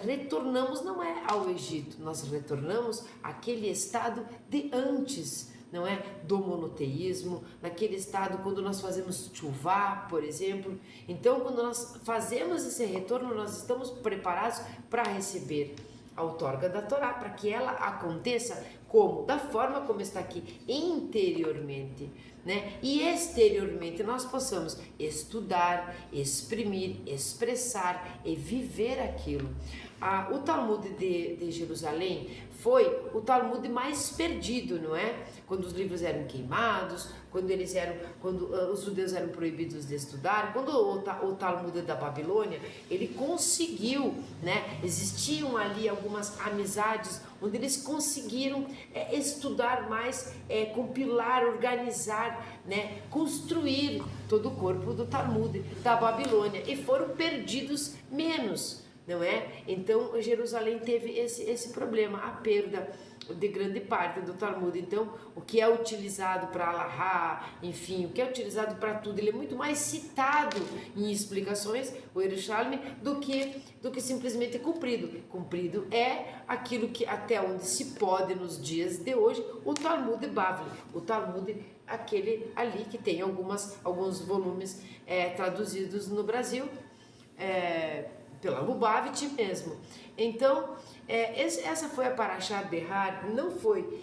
retornamos não é ao Egito, nós retornamos àquele estado de antes, não é? Do monoteísmo, naquele estado quando nós fazemos chuvá, por exemplo. Então, quando nós fazemos esse retorno, nós estamos preparados para receber a outorga da Torá, para que ela aconteça como? Da forma como está aqui, interiormente, né? E exteriormente nós possamos estudar, exprimir, expressar e viver aquilo. O Talmud de Jerusalém foi o Talmud mais perdido, não é? Quando os livros eram queimados, quando os judeus eram proibidos de estudar, quando o Talmud da Babilônia, ele conseguiu, né? Existiam ali algumas amizades onde eles conseguiram estudar mais, compilar, organizar, né? Construir todo o corpo do Talmud da Babilônia, e foram perdidos menos, não é? Então Jerusalém teve esse problema, a perda de grande parte do Talmud. Então, o que é utilizado para Alahá, enfim, o que é utilizado para tudo, ele é muito mais citado em explicações, o Yerushalmi, do que simplesmente cumprido. Cumprido é aquilo que até onde se pode nos dias de hoje, o Talmud Bavli, o Talmud aquele ali que tem alguns volumes traduzidos no Brasil, pela Lubavitch mesmo. Então, essa foi a Parashá Behar, não foi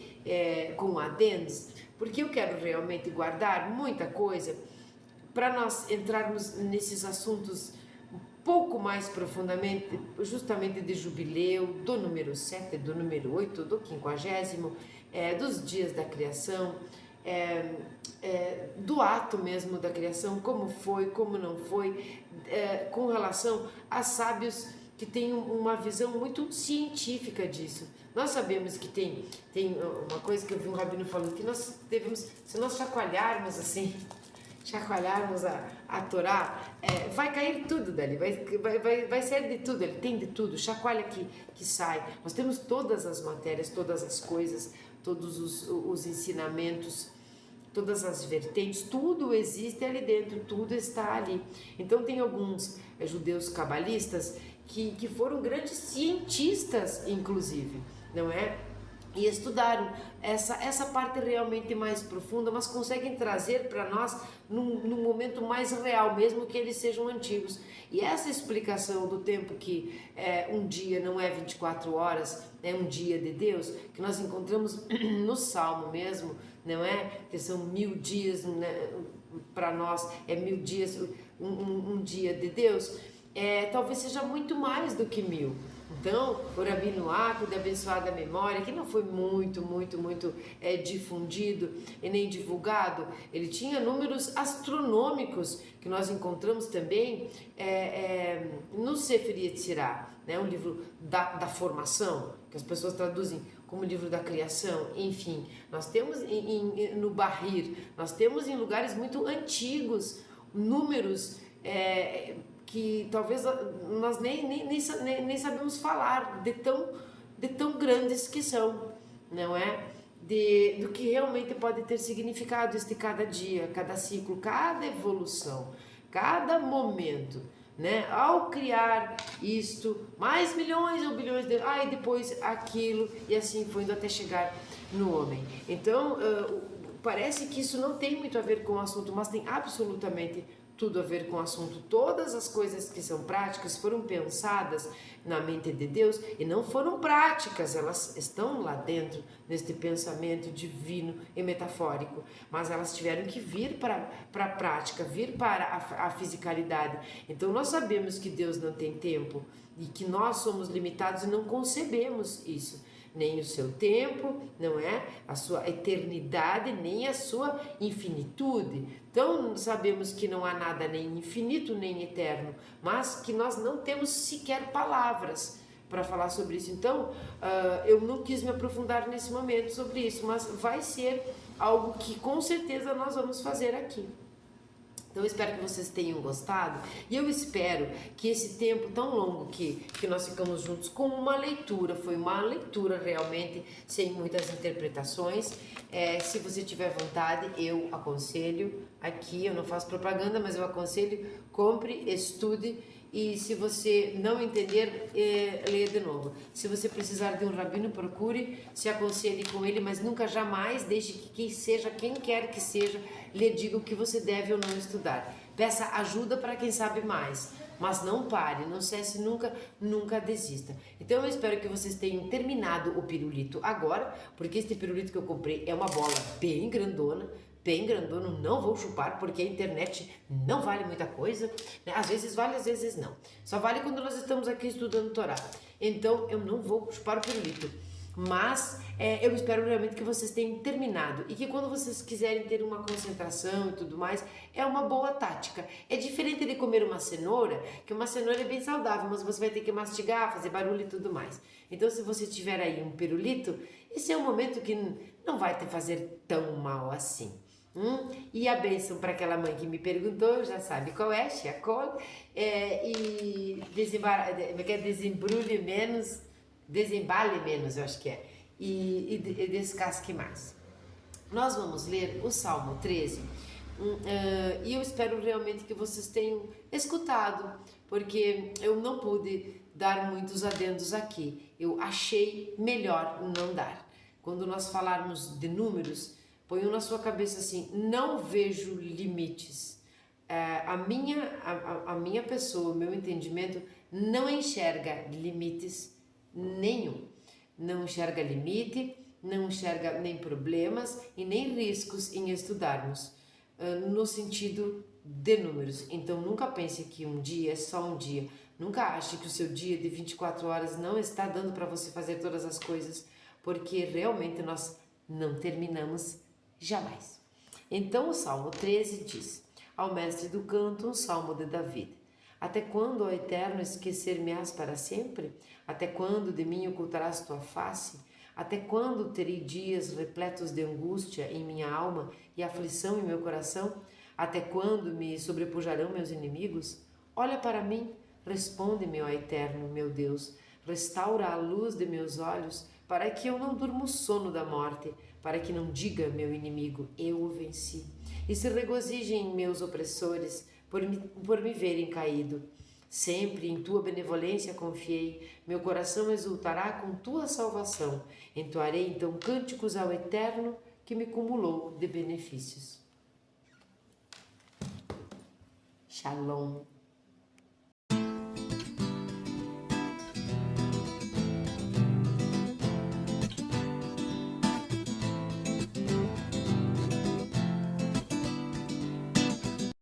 com adendos, porque eu quero realmente guardar muita coisa para nós entrarmos nesses assuntos um pouco mais profundamente, justamente de jubileu, do número 7, do número 8, do 50º, dos dias da criação, do ato mesmo da criação, como foi, como não foi, com relação a sábios que têm uma visão muito científica disso. Nós sabemos que tem uma coisa que eu vi um rabino falando, que nós devemos, se nós chacoalharmos assim, chacoalharmos a Torá, vai cair tudo dali, vai sair de tudo, ele tem de tudo, chacoalha que sai. Nós temos todas as matérias, todas as coisas, todos os ensinamentos, todas as vertentes, tudo existe ali dentro, tudo está ali. Então tem alguns judeus cabalistas que foram grandes cientistas, inclusive, não é? E estudaram essa parte realmente mais profunda, mas conseguem trazer para nós num momento mais real, mesmo que eles sejam antigos. E essa explicação do tempo que um dia não é 24 horas, é um dia de Deus, que nós encontramos no Salmo mesmo, não é? Que são 1000 dias, né? Para nós é 1000 dias, um dia de Deus, talvez seja muito mais do que 1000. Então, o Rabino Aku, de abençoada memória, que não foi muito difundido e nem divulgado, ele tinha números astronômicos que nós encontramos também no Sefer Yetzirah, né, um livro da formação, que as pessoas traduzem como livro da criação. Enfim, nós temos no Bahir, nós temos em lugares muito antigos números que talvez nós nem sabemos falar de tão grandes que são, não é? Do que realmente pode ter significado este cada dia, cada ciclo, cada evolução, cada momento, né? Ao criar isto, mais milhões ou bilhões de... e depois aquilo, e assim foi indo até chegar no homem. Então, parece que isso não tem muito a ver com o assunto, mas tem absolutamente tudo a ver com o assunto. Todas as coisas que são práticas foram pensadas na mente de Deus e não foram práticas, elas estão lá dentro, neste pensamento divino e metafórico, mas elas tiveram que vir para a prática, vir para a fisicalidade. Então nós sabemos que Deus não tem tempo e que nós somos limitados e não concebemos isso. Nem o seu tempo, não é? A sua eternidade, nem a sua infinitude. Então, sabemos que não há nada nem infinito, nem eterno, mas que nós não temos sequer palavras para falar sobre isso. Então, eu não quis me aprofundar nesse momento sobre isso, mas vai ser algo que com certeza nós vamos fazer aqui. Então eu espero que vocês tenham gostado e eu espero que esse tempo tão longo que nós ficamos juntos com uma leitura, foi uma leitura realmente sem muitas interpretações. Se você tiver vontade, eu aconselho, aqui eu não faço propaganda, mas eu aconselho, compre, estude. E se você não entender, leia de novo. Se você precisar de um rabino, procure, se aconselhe com ele, mas nunca jamais deixe que quem quer que seja, lhe diga o que você deve ou não estudar. Peça ajuda para quem sabe mais, mas não pare, não cesse nunca desista. Então eu espero que vocês tenham terminado o pirulito agora, porque este pirulito que eu comprei é uma bola bem grandona, não vou chupar porque a internet não vale muita coisa, né? Às vezes vale, às vezes não. Só vale quando nós estamos aqui estudando Torá. Então eu não vou chupar o pirulito. Mas eu espero realmente que vocês tenham terminado e que quando vocês quiserem ter uma concentração e tudo mais, é uma boa tática. É diferente de comer uma cenoura, que uma cenoura é bem saudável, mas você vai ter que mastigar, fazer barulho e tudo mais. Então se você tiver aí um pirulito, esse é um momento que não vai te fazer tão mal assim. E a bênção para aquela mãe que me perguntou, já sabe qual é, Shiakol, e desembrulhe menos, desembale menos, eu acho que é, e descasque mais. Nós vamos ler o Salmo 13, e eu espero realmente que vocês tenham escutado, porque eu não pude dar muitos adendos aqui, eu achei melhor não dar. Quando nós falarmos de números, ponham na sua cabeça assim, não vejo limites. A minha pessoa, o meu entendimento, não enxerga limites nenhum. Não enxerga limite, não enxerga nem problemas e nem riscos em estudarmos, no sentido de números. Então nunca pense que um dia é só um dia. Nunca ache que o seu dia de 24 horas não está dando para você fazer todas as coisas, porque realmente nós não terminamos jamais. Então o Salmo 13 diz: ao mestre do canto, um salmo de David. Até quando, ó Eterno, esquecer-me-ás para sempre? Até quando de mim ocultarás tua face? Até quando terei dias repletos de angústia em minha alma e aflição em meu coração? Até quando me sobrepujarão meus inimigos? Olha para mim, responde-me, ó Eterno, meu Deus. Restaura a luz de meus olhos, para que eu não durma o sono da morte, para que não diga meu inimigo, eu o venci. E se regozijem meus opressores, por me verem caído. Sempre em tua benevolência confiei, meu coração exultará com tua salvação. Entoarei então cânticos ao Eterno, que me cumulou de benefícios. Shalom.